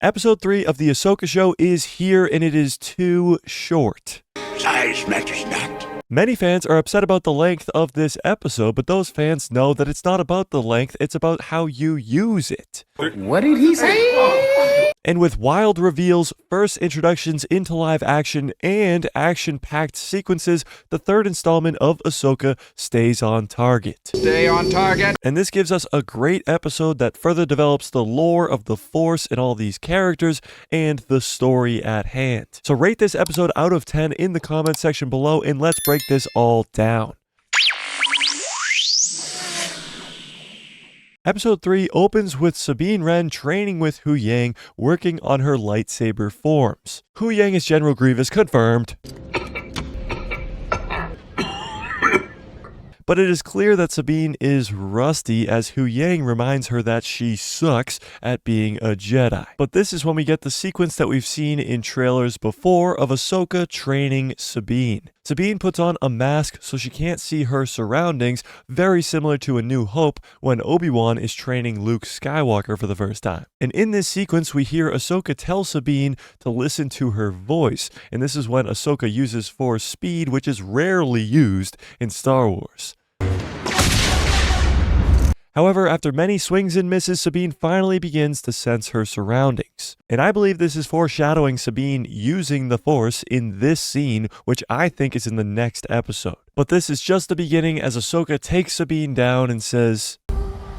Episode 3 of the Ahsoka show is here, and it is too short. Size matters not. Many fans are upset about the length of this episode, but those fans know that it's not about the length, it's about how you use it. What did he say? And with wild reveals, first introductions into live action, and action-packed sequences, the third installment of Ahsoka stays on target. Stay on target. And this gives us a great episode that further develops the lore of the Force and all these characters and the story at hand. So rate this episode out of 10 in the comment section below, and let's break this all down. Episode 3 opens with Sabine Wren training with Huyang, working on her lightsaber forms. Huyang is General Grievous, confirmed. But it is clear that Sabine is rusty, as Huyang reminds her that she sucks at being a Jedi. But this is when we get the sequence that we've seen in trailers before of Ahsoka training Sabine. Sabine puts on a mask so she can't see her surroundings, very similar to A New Hope when Obi-Wan is training Luke Skywalker for the first time. And in this sequence, we hear Ahsoka tell Sabine to listen to her voice, and this is when Ahsoka uses Force speed, which is rarely used in Star Wars. However, after many swings and misses, Sabine finally begins to sense her surroundings. And I believe this is foreshadowing Sabine using the Force in this scene, which I think is in the next episode. But this is just the beginning, as Ahsoka takes Sabine down and says,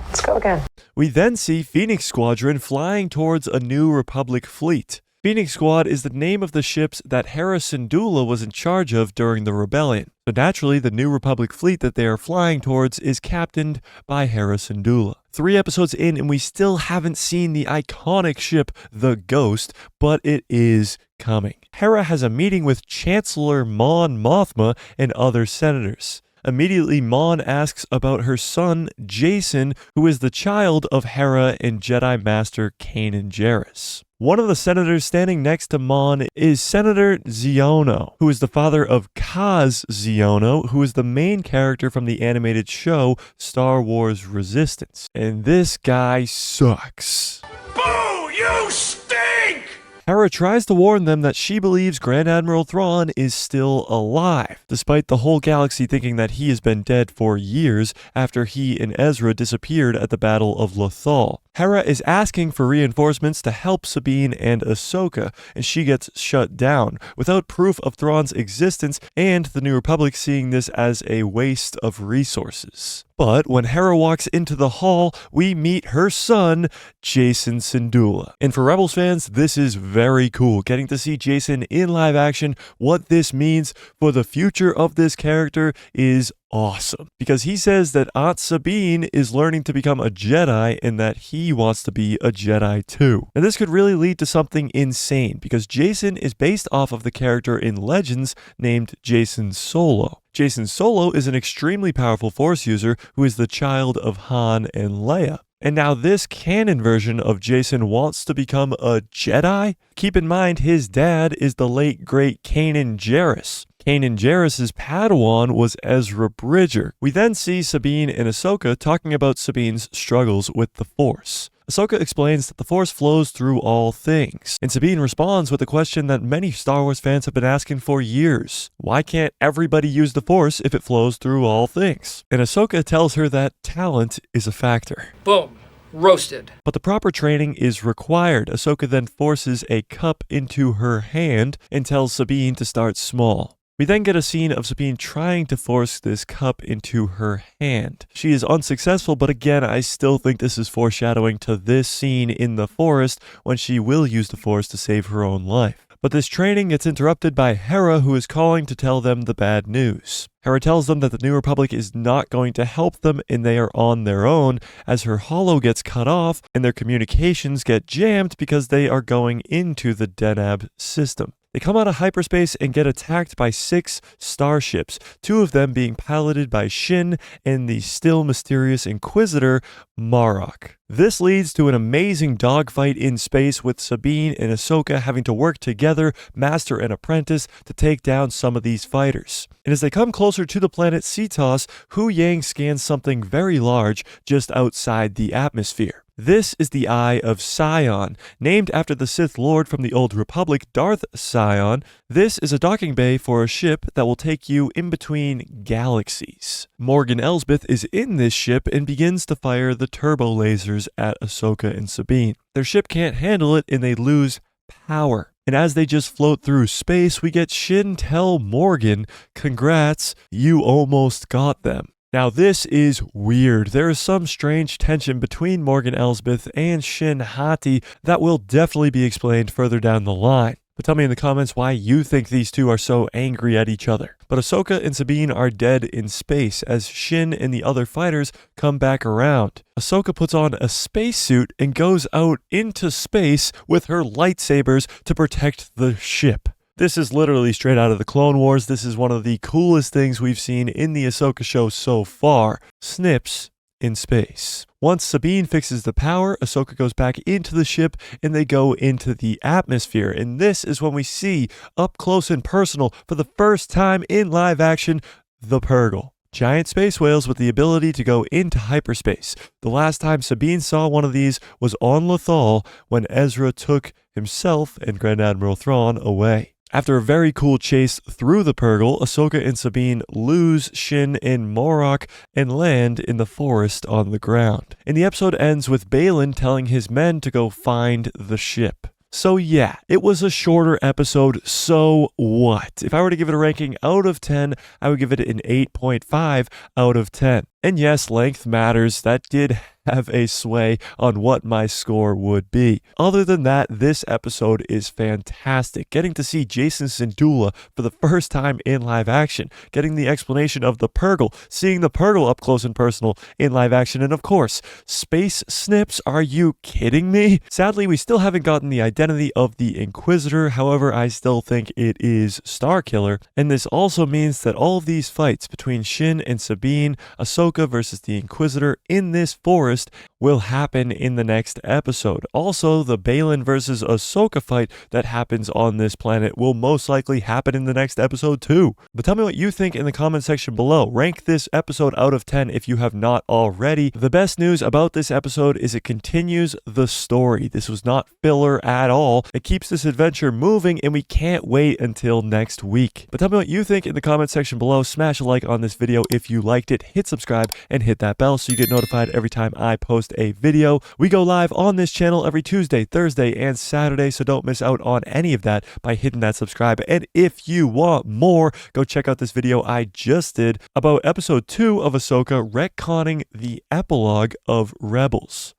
"Let's go again." We then see Phoenix Squadron flying towards a New Republic fleet. Phoenix Squad is the name of the ships that Hera Syndulla was in charge of during the rebellion. So naturally, the New Republic fleet that they are flying towards is captained by Hera Syndulla. 3 episodes in, and we still haven't seen the iconic ship, the Ghost, but it is coming. Hera has a meeting with Chancellor Mon Mothma and other senators. Immediately, Mon asks about her son, Jacen, who is the child of Hera and Jedi Master Kanan Jarrus. One of the senators standing next to Mon is Senator Xiono, who is the father of Kaz Xiono, who is the main character from the animated show Star Wars Resistance. And this guy sucks. Boo! You stink! Hera tries to warn them that she believes Grand Admiral Thrawn is still alive, despite the whole galaxy thinking that he has been dead for years after he and Ezra disappeared at the Battle of Lothal. Hera is asking for reinforcements to help Sabine and Ahsoka, and she gets shut down, without proof of Thrawn's existence, and the New Republic seeing this as a waste of resources. But when Hera walks into the hall, we meet her son, Jacen Syndulla. And for Rebels fans, this is very cool, getting to see Jacen in live action. What this means for the future of this character is awesome, because he says that Aunt Sabine is learning to become a Jedi and that he wants to be a Jedi too. And this could really lead to something insane, because Jacen is based off of the character in Legends named Jacen Solo. Jacen Solo is an extremely powerful Force user who is the child of Han and Leia. And now this canon version of Jacen wants to become a Jedi? Keep in mind, his dad is the late great Kanan Jarrus. Kanan Jarrus' Padawan was Ezra Bridger. We then see Sabine and Ahsoka talking about Sabine's struggles with the Force. Ahsoka explains that the Force flows through all things, and Sabine responds with a question that many Star Wars fans have been asking for years. Why can't everybody use the Force if it flows through all things? And Ahsoka tells her that talent is a factor. Boom. Roasted. But the proper training is required. Ahsoka then forces a cup into her hand and tells Sabine to start small. We then get a scene of Sabine trying to force this cup into her hand. She is unsuccessful, but again, I still think this is foreshadowing to this scene in the forest when she will use the Force to save her own life. But this training gets interrupted by Hera, who is calling to tell them the bad news. Hera tells them that the New Republic is not going to help them and they are on their own, as her holo gets cut off and their communications get jammed because they are going into the Denab system. They come out of hyperspace and get attacked by 6 starships, 2 of them being piloted by Shin and the still mysterious Inquisitor, Marok. This leads to an amazing dogfight in space with Sabine and Ahsoka having to work together, master and apprentice, to take down some of these fighters. And as they come closer to the planet Cetos, Hu Yang scans something very large just outside the atmosphere. This is the Eye of Sion, named after the Sith Lord from the Old Republic, Darth Sion. This is a docking bay for a ship that will take you in between galaxies. Morgan Elsbeth is in this ship and begins to fire the turbo lasers at Ahsoka and Sabine. Their ship can't handle it and they lose power. And as they just float through space, we get Shin tell Morgan, "Congrats, you almost got them." Now this is weird. There is some strange tension between Morgan Elsbeth and Shin Hati that will definitely be explained further down the line. But tell me in the comments why you think these two are so angry at each other. But Ahsoka and Sabine are dead in space as Shin and the other fighters come back around. Ahsoka puts on a spacesuit and goes out into space with her lightsabers to protect the ship. This is literally straight out of the Clone Wars. This is one of the coolest things we've seen in the Ahsoka show so far. SNIPS in space. Once Sabine fixes the power, Ahsoka goes back into the ship and they go into the atmosphere. And this is when we see, up close and personal, for the first time in live action, the PURRGIL. Giant space whales with the ability to go into hyperspace. The last time Sabine saw one of these was on Lothal when Ezra took himself and Grand Admiral Thrawn away. After a very cool chase through the PURRGIL, Ahsoka and Sabine lose Shin and Morok and land in the forest on the ground. And the episode ends with Baylan telling his men to go find the ship. So yeah, it was a shorter episode, so what? If I were to give it a ranking out of 10, I would give it an 8.5 out of 10. And yes, length matters. That did have a sway on what my score would be. Other than that, this episode is fantastic. Getting to see Jason Syndulla for the first time in live action, getting the explanation of the PURRGIL, seeing the PURRGIL up close and personal in live action, and of course, space snips. Are you kidding me? Sadly, we still haven't gotten the identity of the Inquisitor. However, I still think it is Starkiller, and this also means that all of these fights between Shin and Sabine, Ahsoka versus the Inquisitor in this forest will happen in the next episode. Also, the Baylan versus Ahsoka fight that happens on this planet will most likely happen in the next episode too. But tell me what you think in the comment section below. Rank this episode out of 10 if you have not already. The best news about this episode is it continues the story. This was not filler at all. It keeps this adventure moving and we can't wait until next week. But tell me what you think in the comment section below. Smash a like on this video if you liked it. Hit subscribe and hit that bell so you get notified every time I post a video. We go live on this channel every Tuesday, Thursday, and Saturday, so don't miss out on any of that by hitting that subscribe. And if you want more, go check out this video I just did about episode 2 of Ahsoka retconning the epilogue of Rebels.